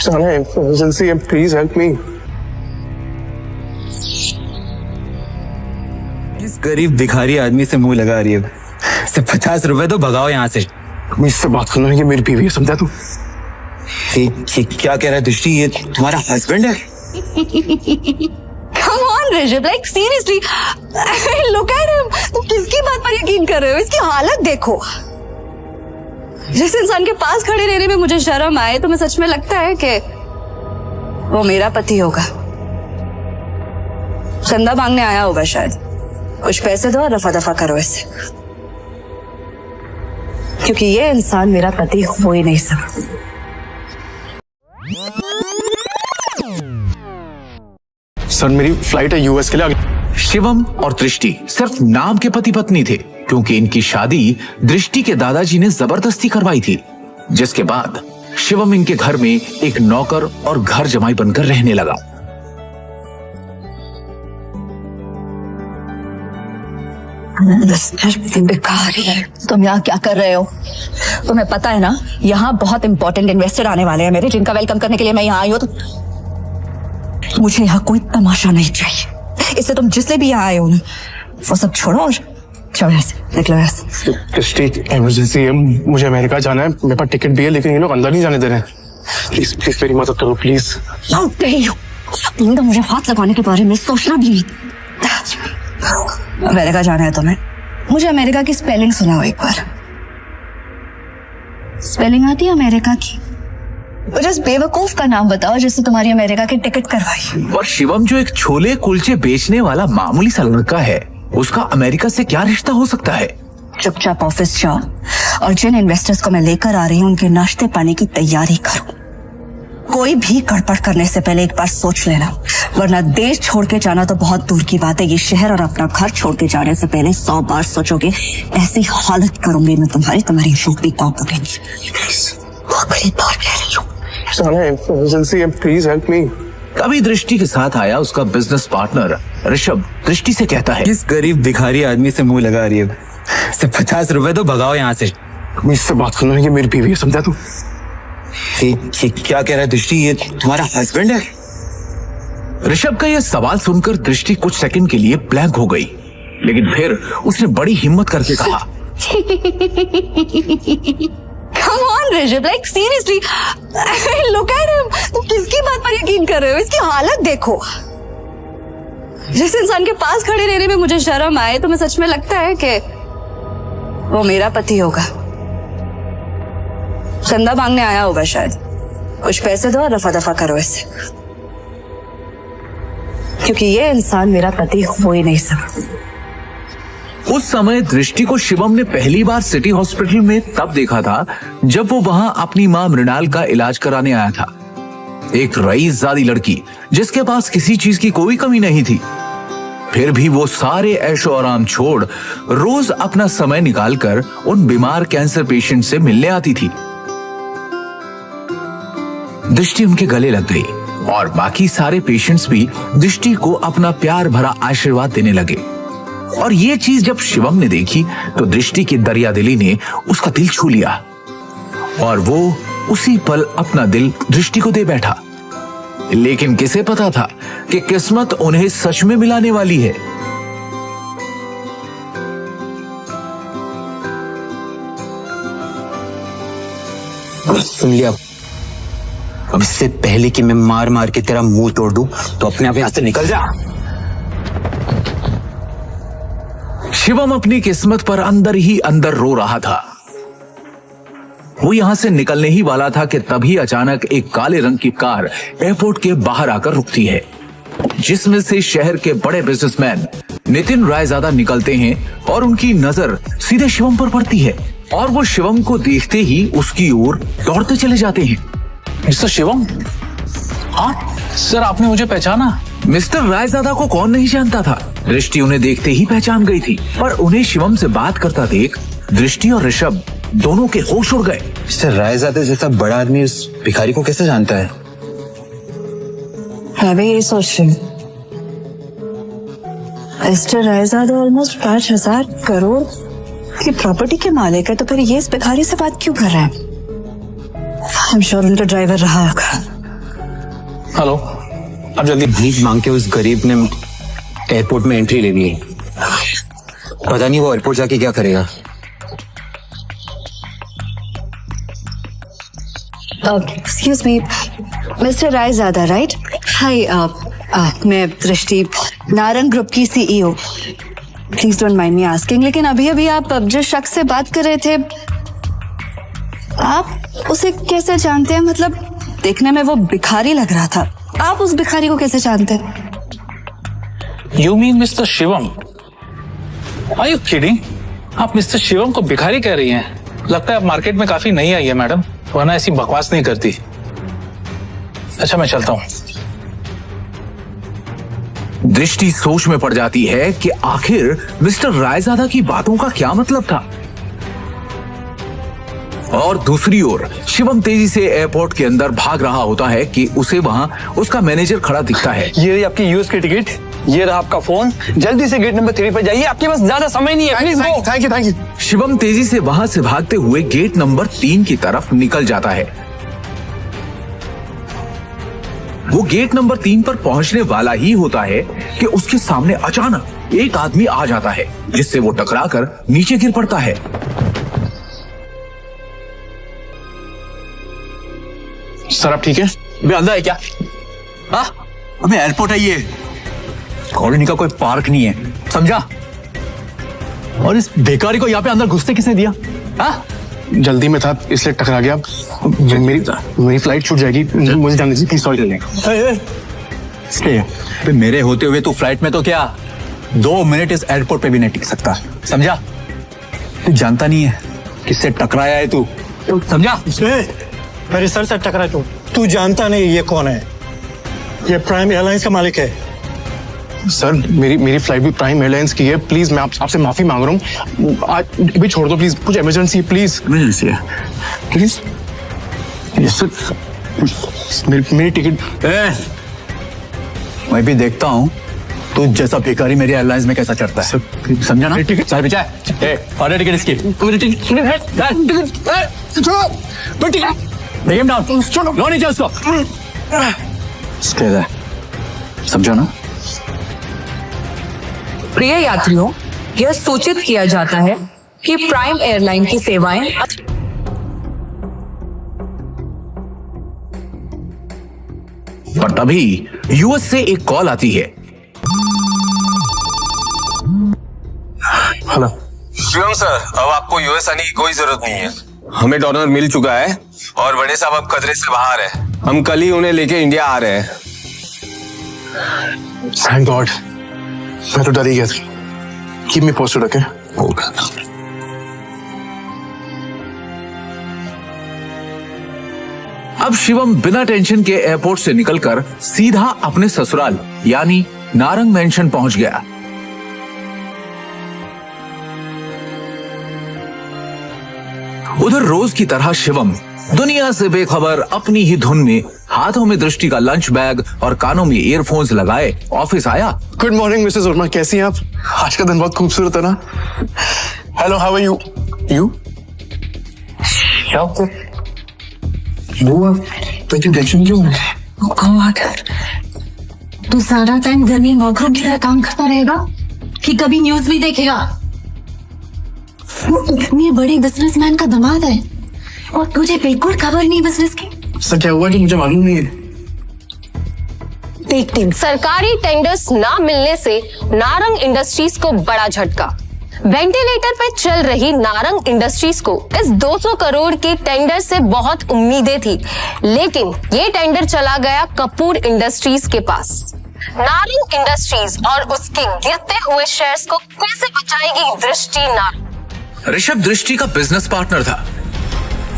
साला इमरजेंसी है, please help me. इस गरीब भिखारी आदमी से मुंह लगा रही है। सिर्फ 50 रुपए तो भगाओ यहाँ से। मुझसे बात करना है, ये मेरी बीवी है, समझा तू? क्या कह रहा है दृष्टि, ये तुम्हारा हस्बैंड है? Come on, Rishabh, like seriously, look at him. तुम किसकी बात पर यकीन कर रहे हो? इसकी हालत देखो। जिस इंसान के पास खड़े रहने में मुझे शर्म आए, तुम्हें सच में लगता है कि वो मेरा पति होगा? चंदा मांगने आया होगा शायद। कुछ पैसे दो और रफा दफा करो इससे, क्योंकि ये इंसान मेरा पति हो ही नहीं सकता। सर मेरी फ्लाइट है यूएस के लिए। शिवम और दृष्टि सिर्फ नाम के पति पत्नी थे, क्योंकि इनकी शादी दृष्टि के दादाजी ने जबरदस्ती करवाई थी, जिसके बाद शिवम इनके घर में एक नौकर और घर जमाई बनकर रहने लगा। तुम यहाँ क्या कर रहे हो? तुम्हें पता है ना, यहाँ बहुत इंपॉर्टेंट इन्वेस्टर आने वाले हैं मेरे, जिनका वेलकम करने के लिए मैं यहाँ आई हूँ। तो मुझे यहाँ कोई तमाशा नहीं चाहिए। इससे तुम जिससे भी यहाँ आए हो ना, वो सब छोड़ो और चलो ऐसे निकलो ऐसे। दृष्टि इमरजेंसी है, मुझे अमेरिका जाना है, मेरे पास टिकट भी है, लेकिन ये लोग अंदर नहीं जाने दे रहे हैं। प्लीज प्लीज मेरी मदद करो प्लीज। तुम तो मुझे हाथ लगाने के बारे में सोचना भी नहीं। अमेरिका जाना है तुम्हें? मुझे अमेरिका की स्पेलिंग सुनाओ एक बार। स्पेलिंग आती है अमेरिका की? मुझे उस बेवकूफ का नाम बताओ जिससे तुम्हारी अमेरिका की टिकट करवाई। और शिवम जो एक छोले कुलचे बेचने वाला मामूली सा लड़का है, उसका अमेरिका से क्या रिश्ता हो सकता है? चुपचाप ऑफिस जाओ और जिन इन्वेस्टर्स को मैं लेकर आ रही हूँ उनके नाश्ते पानी की तैयारी करो। कोई भी गड़बड़ करने से पहले एक बार सोच लेना, वरना देश छोड़ के जाना तो बहुत दूर की बात है, ये शहर और अपना घर छोड़ के जाने से पहले 100 बार सोचोगे। ऐसी हालत करूंगी मैं तुम्हारी नौकरी कॉप करेंगी। बड़ी बात कह रही हूँ। साला इमरजेंसी है, प्लीज हेल्प मी। तभी दृष्टि के साथ आया उसका बिजनेस पार्टनर ऋषभ दृष्टि से कहता है, इस गरीब भिखारी आदमी से मुंह लगा रही है। सिर्फ 50 रुपए तो भगाओ यहाँ से। मुझसे बात करना है, ये मेरी बीवी है, समझा तू? क्या कह रहा है दृष्टि, ये तुम्हारा हस्बैंड है? ऋषभ का यह सवाल सुनकर दृष्टि कुछ सेकंड के लिए ब्लैंक हो गई, लेकिन फिर उसने बड़ी हिम्मत करके कहा, Come on, Rishabh, like seriously, look at him. तुम किसकी बात पर यकीन कर रहे हो? इसकी हालत देखो। जिस इंसान के पास खड़े रहने में मुझे शर्म आए, तुम्हें सच में लगता है कि वो मेरा पति होगा? चंदा मांगने आया होगा शायद। कुछ पैसे दो और रफा दफा करो इससे, क्योंकि ये इंसान मेरा पति हो ही नहीं सकता। उस समय दृष्टि को शिवम ने पहली बार सिटी हॉस्पिटल में तब देखा था जब वो वहां अपनी मां मृणाल का इलाज कराने आया था। एक रईसजादी लड़की जिसके पास किसी चीज की कोई कमी नहीं थी, फिर भी वो सारे ऐशो आराम छोड़ रोज अपना समय निकालकर उन बीमार कैंसर पेशेंट से मिलने आती थी। दृष्टि उनके गले लग गई और बाकी सारे पेशेंट्स भी दृष्टि को अपना प्यार भरा आशीर्वाद देने लगे। और ये चीज जब शिवम ने देखी तो दृष्टि की दरियादिली ने उसका दिल छू लिया और वो उसी पल अपना दिल दृष्टि को दे बैठा। लेकिन किसे पता था कि किस्मत उन्हें सच में मिलाने वाली है। सुन लिया, अब इससे पहले कि मैं मार मार के तेरा मुंह तोड़ दूं, तो अपने आप यहां से निकल जा। शिवम अपनी किस्मत पर अंदर ही अंदर रो रहा था। वो यहां से निकलने ही वाला था कि तभी अचानक एक काले रंग की कार एयरपोर्ट के बाहर आकर रुकती है, जिसमें से शहर के बड़े बिजनेसमैन नितिन रायजादा निकलते हैं और उनकी नजर सीधे शिवम पर पड़ती है और वो शिवम को देखते ही उसकी ओर दौड़ते चले जाते हैं। मिस्टर शिवम? हाँ सर, आपने मुझे पहचाना? मिस्टर रायजादा को कौन नहीं जानता था। दृष्टि उन्हें देखते ही पहचान गई थी, पर उन्हें शिवम से बात करता देख दृष्टि और ऋषभ दोनों के होश उड़ गए। मिस्टर रायजादा जैसा बड़ा आदमी उस भिखारी को कैसे जानता है? मैं भी यही सोच रही हूँ। मिस्टर रायजादा ऑलमोस्ट 5,000 करोड़ की प्रॉपर्टी के मालिक है, तो फिर ये इस भिखारी से बात क्यों कर रहा है? I'm sure उनका ड्राइवर रहा होगा। हेलो, अब जल्दी। भीख मांग के उस गरीब ने एयरपोर्ट में एंट्री ले ली है। पता नहीं वो एयरपोर्ट जाके क्या करेगा। Excuse me, mister Raizada, right? Hi, मैं दृष्टि, नारंग ग्रुप की CEO. Please don't mind me asking, लेकिन अभी अभी आप जिस शख्स से बात कर रहे थे, आप उसे कैसे जानते हैं? मतलब देखने में वो भिखारी लग रहा था, आप उस भिखारी को कैसे जानते हैं? You mean mister Shivam? Are you kidding? आप मिस्टर शिवम को भिखारी कह रही हैं? लगता है आप मार्केट में काफी नई आई है मैडम, वरना ऐसी बकवास नहीं करती। अच्छा, मैं चलता हूं। दृष्टि सोच में पड़ जाती है कि आखिर मिस्टर रायजादा की बातों का क्या मतलब था। और दूसरी ओर शिवम तेजी से एयरपोर्ट के अंदर भाग रहा होता है कि उसे वहां उसका मैनेजर खड़ा दिखता है। ये रही आपकी यूएस की टिकट, ये रहा आपका फोन। जल्दी से गेट नंबर 3 पर जाइए, आपके पास ज्यादा समय नहीं है। Please go. Thank you. Shivam तेजी से वहां से भागते हुए गेट नंबर 3 की तरफ निकल जाता है। वो गेट नंबर 3 पर पहुंचने वाला ही होता है कि उसके सामने अचानक एक आदमी आ जाता है, जिससे वो टकराकर नीचे गिर पड़ता है। सर आप ठीक है? अबे अंदर है क्या? हाँ, अबे एयरपोर्ट है ये, कॉलोनी का कोई पार्क नहीं है, समझा? और इस बेकारी को यहाँ पे अंदर घुसने किसने दिया? हाँ, जल्दी में था इसलिए टकरा गया। मेरी फ्लाइट छूट जाएगी, मुझे जाने दीजिए प्लीज। सॉरी। मेरे होते हुए तू फ्लाइट में तो क्या 2 मिनट इस एयरपोर्ट पे भी नहीं टिक सकता, समझा? तू जानता नहीं है किससे टकराया है तू, समझा? मेरे सर से टकरा तू जानता नहीं ये कौन है? ये प्राइम एयरलाइंस का मालिक है। सर मेरी फ्लाइट भी प्राइम एयरलाइंस की है, प्लीज मैं आपसे माफी मांग रहा हूँ। आज भी छोड़ दो प्लीज, कुछ इमरजेंसी है, प्लीज। इमरजेंसी है प्लीज। यस सर, मेरी टिकट। मैं भी देखता हूँ तू जैसा भिखारी मेरी एयरलाइंस में कैसा चढ़ता है, समझा ना? टिकट सर बेचा है, ऑर्डर टिकट इसकी। Take him down. लो नीचे उसको। समझो ना? प्रिय यात्रियों, यह सूचित किया जाता है कि प्राइम एयरलाइन की सेवाएं पर तभी यूएस से एक कॉल आती है। हेलो शिवम सर, अब आपको यूएस आने की कोई जरूरत नहीं है। हमें डॉलर मिल चुका है और बड़े साहब अब खतरे से बाहर है। हम कल ही उन्हें लेके इंडिया आ रहे हैं। थैंक गॉड, मैं तो डर ही गया था। Keep me posted, okay? अब शिवम बिना टेंशन के एयरपोर्ट से निकलकर सीधा अपने ससुराल यानी नारंग मेंशन पहुंच गया। उधर रोज की तरह शिवम दुनिया से बेखबर अपनी ही धुन में हाथों में दृष्टि का लंच बैग और कानों में ईयरफोन्स लगाए ऑफिस आया। गुड मॉर्निंग मिसेस वर्मा, कैसी हैं आप? आज का दिन बहुत खूबसूरत है ना? Hello, how are you? You tension क्यों है? तू सारा टाइम घर में वर्क की तरह काम करता रहेगा कि कभी न्यूज भी देखेगा? इतने बड़े बिजनेसमैन का दामाद है और तुझे बिल्कुल खबर नहीं बिजनेस की। सर क्या हुआ कि मुझे मालूम नहीं है। देखते सरकारी टेंडर्स ना मिलने से नारंग इंडस्ट्रीज को बड़ा झटका। वेंटिलेटर पे चल रही नारंग इंडस्ट्रीज को इस 200 करोड़ के टेंडर से बहुत उम्मीदें थी, लेकिन ये टेंडर चला गया कपूर इंडस्ट्रीज के पास। नारंग इंडस्ट्रीज और उसके गिरते हुए शेयर्स को कैसे बचाएगी दृष्टि नारंग? ऋषभ दृष्टि का बिजनेस पार्टनर था,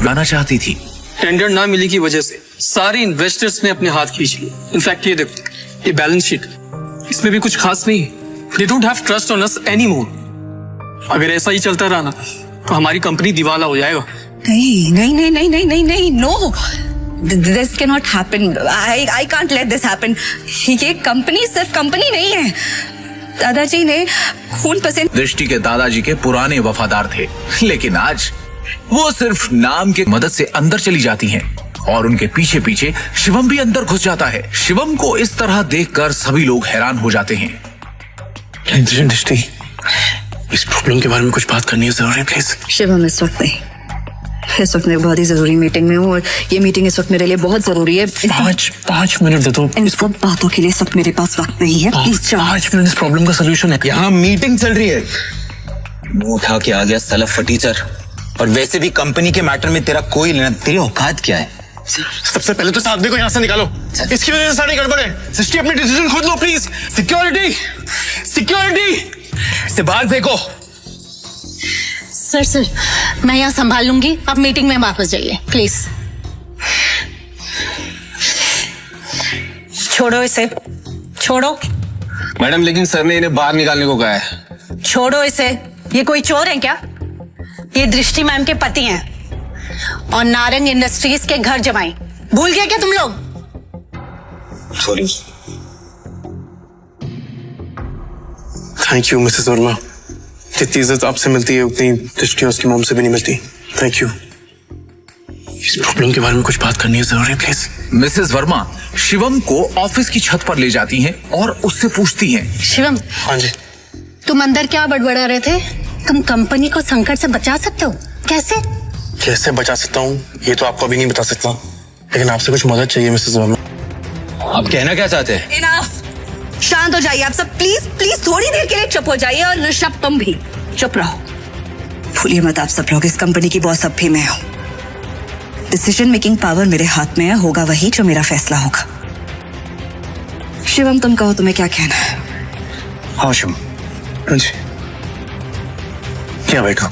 लाना चाहती थी। टेंडर ना मिली की वजह से सारे इन्वेस्टर्स ने अपने हाथ खींच लिए। इनफैक्ट ये देखो, ये बैलेंस शीट, इसमें भी कुछ खास नहीं है। They don't have trust on us anymore. अगर ऐसा ही चलता रहा ना तो हमारी कंपनी दिवाला हो जाएगा। नहीं, no, this can not happen. I can't let this happen. ये कंपनी सिर्फ कंपनी नहीं है, दादाजी ने खून पसीने। दृष्टि के दादाजी के पुराने वफादार थे, लेकिन आज वो सिर्फ नाम के मदद से अंदर चली जाती हैं और उनके पीछे पीछे शिवम भी अंदर घुस जाता है। शिवम को इस तरह देखकर सभी लोग हैरान हो जाते हैं। दृष्टि, इस प्रॉब्लम के बारे में कुछ बात करनी है जरूरी, प्लीज। शिवम इस वक्त नहीं, इस वक्त मैं बहुत ही जरूरी मीटिंग में हूँ और ये मीटिंग इस वक्त मेरे लिए बहुत जरूरी है। 5 मिनट दे दो। इन सब बातों के लिए इस वक्त मेरे पास वक्त नहीं है। प्लीज 5 मिनट इस प्रॉब्लम का सोल्यूशन है। यहाँ मीटिंग चल रही है। मुंह उठा के आ गया साला फटीचर। और वैसे भी कंपनी के मैटर में तेरा कोई लेना, तेरी औकात क्या है? सबसे पहले तो साथ को यहाँ से निकालो, इसकी वजह से सारी गड़बड़ है। सृष्टि अपनी डिसीजन खुद लो प्लीज। सिक्योरिटी, सिक्योरिटी से बाहर देखो। सर मैं यहाँ संभाल लूंगी, आप मीटिंग में वापस जाइए प्लीज। छोड़ो इसे, छोड़ो। मैडम लेकिन सर ने इन्हें बाहर निकालने को कहा है। छोड़ो इसे, ये कोई चोर है क्या? ये दृष्टि मैम के पति हैं और नारंग इंडस्ट्रीज के घर जमाई। भूल गए क्या तुम लोग? Sorry. Thank you Mrs Verma. जितनी इज्जत आपसे मिलती है उतनी दृष्टि उसकी मॉम से भी नहीं मिलती। Thank you. इस प्रॉब्लम के बारे में कुछ बात करनी है जरूरी, प्लीज। मिसेस वर्मा शिवम को ऑफिस की छत पर ले जाती हैं और उससे पूछती हैं। शिवम। हाँ जी। तुम अंदर क्या बड़बड़ा रहे थे? तुम कंपनी को संकट से बचा सकते हो, कैसे? कैसे बचा सकता हूँ ये तो आपको अभी नहीं बता सकता, लेकिन आपसे कुछ मदद चाहिए मिसेस वर्मा। आप कहना क्या चाहते हैं? इनफ, शांत हो जाइए आप सब, प्लीज प्लीज थोड़ी देर के लिए चुप हो जाइए। और ऋषभ तुम भी चुप रहो। भूलिए मत आप सब लोग, इस कंपनी की बॉस अब भी मैं हूं। डिसीजन मेकिंग पावर मेरे हाथ में है, होगा वही जो मेरा फैसला होगा। शिवम तुम कहो तुम्हें क्या कहना है? हाँ शिवम। हाँ जी। क्या बेटा?